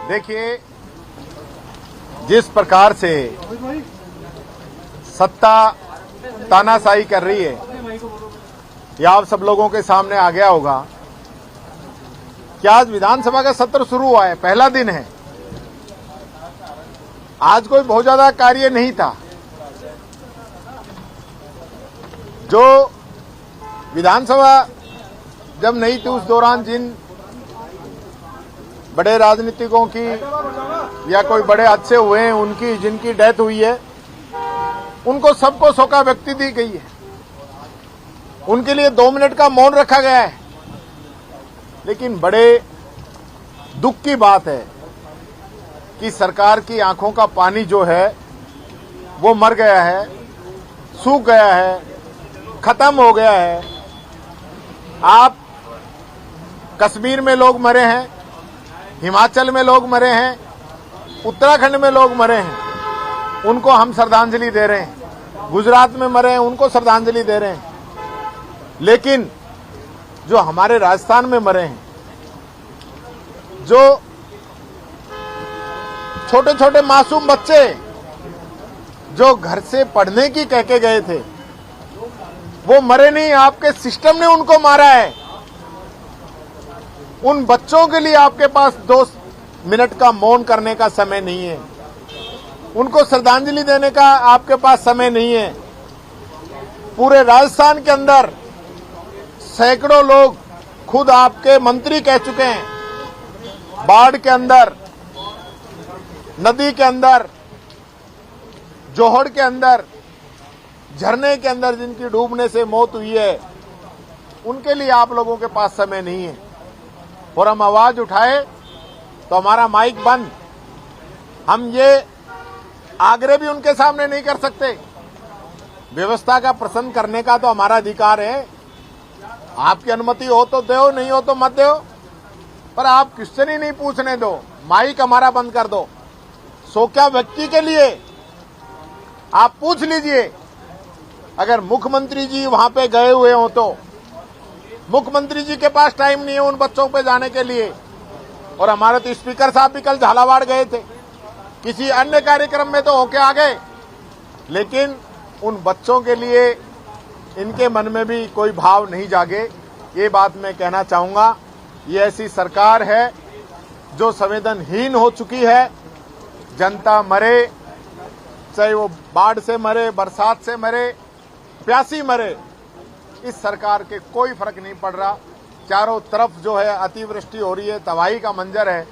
देखिए, जिस प्रकार से सत्ता तानाशाही कर रही है, यह आप सब लोगों के सामने आ गया होगा कि आज विधानसभा का सत्र शुरू हुआ है, पहला दिन है। आज कोई बहुत ज्यादा कार्य नहीं था। जो विधानसभा जब नहीं थी, उस दौरान जिन बड़े राजनीतिकों की या कोई बड़े अच्छे हुए हैं, उनकी जिनकी डेथ हुई है, उनको सबको शोका व्यक्ति दी गई है। उनके लिए 2 मिनट का मौन रखा गया है। लेकिन बड़े दुख की बात है कि सरकार की आंखों का पानी जो है वो मर गया है, सूख गया है, खत्म हो गया है। आप कश्मीर में लोग मरे हैं, हिमाचल में लोग मरे हैं, उत्तराखंड में लोग मरे हैं, उनको हम श्रद्धांजलि दे रहे हैं। गुजरात में मरे हैं, उनको श्रद्धांजलि दे रहे हैं। लेकिन जो हमारे राजस्थान में मरे हैं, जो छोटे छोटे मासूम बच्चे जो घर से पढ़ने की कह के गए थे, वो मरे नहीं, आपके सिस्टम ने उनको मारा है। उन बच्चों के लिए आपके पास 2 मिनट का मौन करने का समय नहीं है, उनको श्रद्धांजलि देने का आपके पास समय नहीं है। पूरे राजस्थान के अंदर सैकड़ों लोग खुद आपके मंत्री कह चुके हैं, बाढ़ के अंदर, नदी के अंदर, जोहड़ के अंदर, झरने के अंदर जिनकी डूबने से मौत हुई है, उनके लिए आप लोगों के पास समय नहीं है। और हम आवाज उठाए तो हमारा माइक बंद। हम ये आग्रह भी उनके सामने नहीं कर सकते। व्यवस्था का प्रश्न करने का तो हमारा अधिकार है। आपकी अनुमति हो तो दो, नहीं हो तो मत दो, पर आप क्वेश्चन ही नहीं पूछने दो, माइक हमारा बंद कर दो। शोका व्यक्ति के लिए आप पूछ लीजिए। अगर मुख्यमंत्री जी वहां पे गए हुए हो तो मुख्यमंत्री जी के पास टाइम नहीं है उन बच्चों पे जाने के लिए। और हमारे तो स्पीकर साहब भी कल झालावाड़ गए थे, किसी अन्य कार्यक्रम में तो होके आ गए। लेकिन उन बच्चों के लिए इनके मन में भी कोई भाव नहीं जागे, ये बात मैं कहना चाहूंगा। ये ऐसी सरकार है जो संवेदनहीन हो चुकी है। जनता मरे, चाहे वो बाढ़ से मरे, बरसात से मरे, प्यासी मरे, इस सरकार के कोई फर्क नहीं पड़ रहा। चारों तरफ जो है अतिवृष्टि हो रही है, तबाही का मंजर है।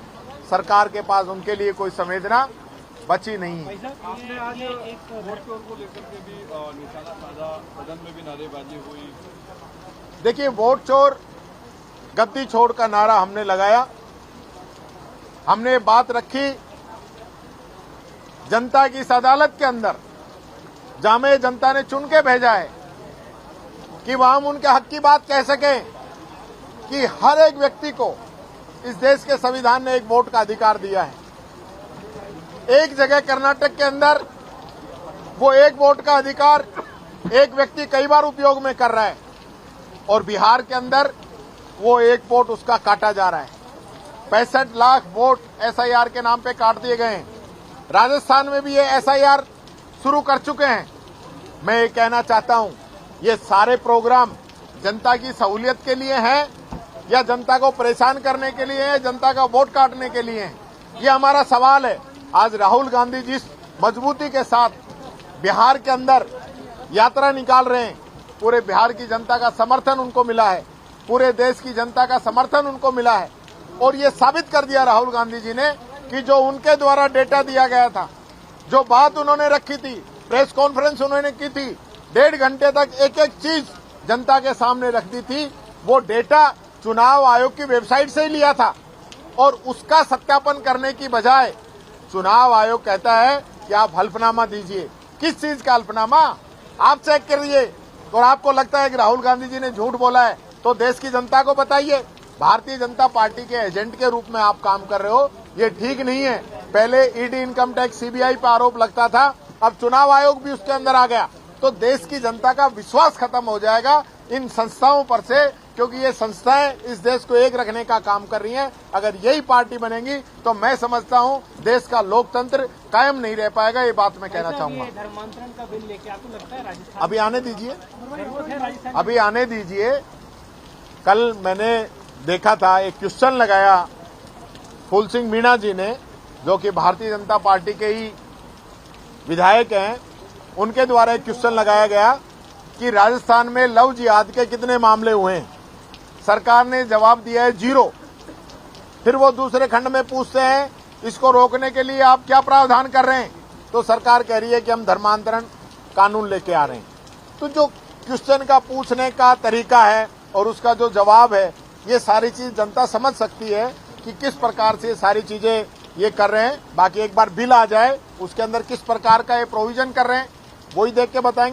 सरकार के पास उनके लिए कोई संवेदना बची नहीं है। आपने आज एक वोट चोर को लेकर के भी निशाना साधा, सदन में भी नारेबाजी हुई। देखिए, वोट चोर गद्दी छोड़ का नारा हमने लगाया। हमने बात रखी जनता की इस अदालत के अंदर, जहां में जनता ने चुन के भेजा है कि वहां हम उनके हक की बात कह सकें कि हर एक व्यक्ति को इस देश के संविधान ने एक वोट का अधिकार दिया है। एक जगह कर्नाटक के अंदर वो एक वोट का अधिकार एक व्यक्ति कई बार उपयोग में कर रहा है, और बिहार के अंदर वो एक वोट उसका काटा जा रहा है। 65 लाख वोट एसआईआर के नाम पे काट दिए गए हैं। राजस्थान में भी ये एसआईआर शुरू कर चुके हैं। मैं ये कहना चाहता हूं, ये सारे प्रोग्राम जनता की सहूलियत के लिए हैं या जनता को परेशान करने के लिए है, जनता का वोट काटने के लिए है, ये हमारा सवाल है। आज राहुल गांधी जिस मजबूती के साथ बिहार के अंदर यात्रा निकाल रहे हैं, पूरे बिहार की जनता का समर्थन उनको मिला है, पूरे देश की जनता का समर्थन उनको मिला है। और ये साबित कर दिया राहुल गांधी जी ने कि जो उनके द्वारा डेटा दिया गया था, जो बात उन्होंने रखी थी, प्रेस कॉन्फ्रेंस उन्होंने की थी, 1.5 घंटे तक एक एक चीज जनता के सामने रख दी थी, वो डेटा चुनाव आयोग की वेबसाइट से ही लिया था। और उसका सत्यापन करने की बजाय चुनाव आयोग कहता है कि आप हल्फनामा दीजिए। किस चीज का हल्फनामा? आप चेक करिए। और आपको लगता है कि राहुल गांधी जी ने झूठ बोला है तो देश की जनता को बताइए। भारतीय जनता पार्टी के एजेंट के रूप में आप काम कर रहे हो, ये ठीक नहीं है। पहले ईडी, इनकम टैक्स, सीबीआई पर आरोप लगता था, अब चुनाव आयोग भी उसके अंदर आ गया, तो देश की जनता का विश्वास खत्म हो जाएगा इन संस्थाओं पर से, क्योंकि ये संस्थाएं इस देश को एक रखने का काम कर रही हैं। अगर यही पार्टी बनेगी तो मैं समझता हूं देश का लोकतंत्र कायम नहीं रह पाएगा। ये बात मैं कहना चाहूंगा। धर्मांतरण का बिल लेके आपको लगता है राजस्थान अभी आने दीजिए, राजस्थान अभी आने दीजिए। कल मैंने देखा था एक क्वेश्चन लगाया फूल सिंह मीणा जी ने, जो कि भारतीय जनता पार्टी के ही विधायक हैं, उनके द्वारा एक क्वेश्चन लगाया गया कि राजस्थान में लव जिहाद के कितने मामले हुए हैं। सरकार ने जवाब दिया है 0। फिर वो दूसरे खंड में पूछते हैं इसको रोकने के लिए आप क्या प्रावधान कर रहे हैं, तो सरकार कह रही है कि हम धर्मांतरण कानून लेके आ रहे हैं। तो जो क्वेश्चन का पूछने का तरीका है और उसका जो जवाब है, ये सारी चीज जनता समझ सकती है कि किस प्रकार से ये सारी चीजें ये कर रहे हैं। बाकी एक बार बिल आ जाए उसके अंदर किस प्रकार का ये प्रोविजन कर रहे हैं वही देख के बताएंगे।